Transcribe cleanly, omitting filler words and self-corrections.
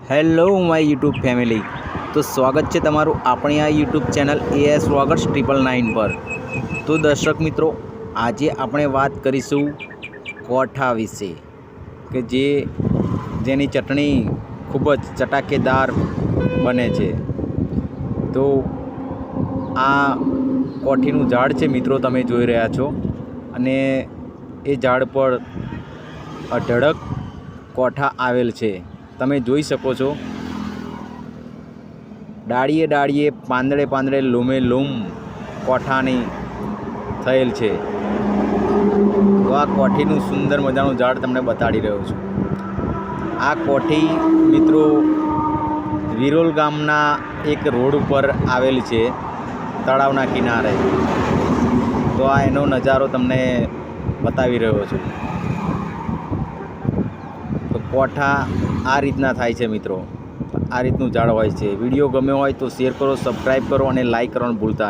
Hello my YouTube family, તો સ્વાગત છે તમારું આપણી આ યુટ્યુબ ચેનલ AS વ્લોગર્સ 999 પર। તો દર્શક મિત્રો, આજે આપણે વાત કરીશું કોઠા વિશે કે જેની ચટણી ખૂબ જ ચટાકેદાર બને છે। તો આ કોઠીનું ઝાડ છે મિત્રો, તમે જોઈ રહ્યા છો, અને એ ઝાડ પર અઢળક કોઠા આવેલ છે। તમે જોઈ શકો છો, ડાળીએ ડાળીએ, પાંદડે પાંદડે, લૂમે લૂમ કોઠાની થયેલ છે। તો આ કોઠીનું સુંદર મજાનું ઝાડ તમને બતાડી રહ્યો છું। આ કોઠી મિત્રો વિરોલ ગામના એક રોડ ઉપર આવેલ છે, તળાવના કિનારે। તો આ એનો નજારો તમને બતાવી રહ્યો છું। તો કોઠા આ રીતના થાય છે મિત્રો, આ રીતનું ઝાડ હોય છે। વિડીયો ગમ્યો હોય તો શેર કરો, સબસ્ક્રાઈબ કરો અને લાઈક કરવાનું ભૂલતા